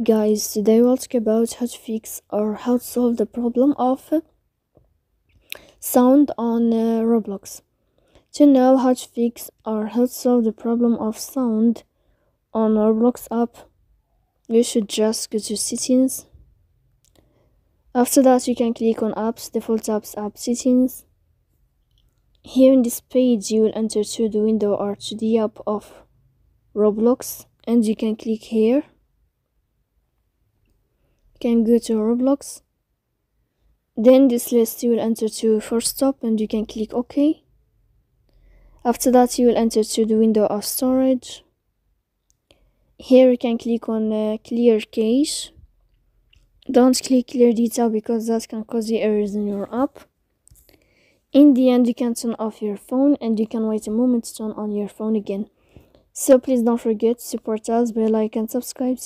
Guys, today we'll talk about how to fix or how to solve the problem of sound on Roblox. To know how to fix or how to solve the problem of sound on Roblox app, you should just go to settings. After that, you can click on apps, default apps, app settings. Here in this page, you will enter to the window or to the app of Roblox, and you can click here. You can go to Roblox. Then this list you will enter to first stop, and you can click OK. After that, you will enter to the window of storage. Here you can click on clear cache. Don't click clear data because that can cause you errors in your app. In the end, you can turn off your phone and you can wait a moment to turn on your phone again. So please don't forget to support us by like and subscribe.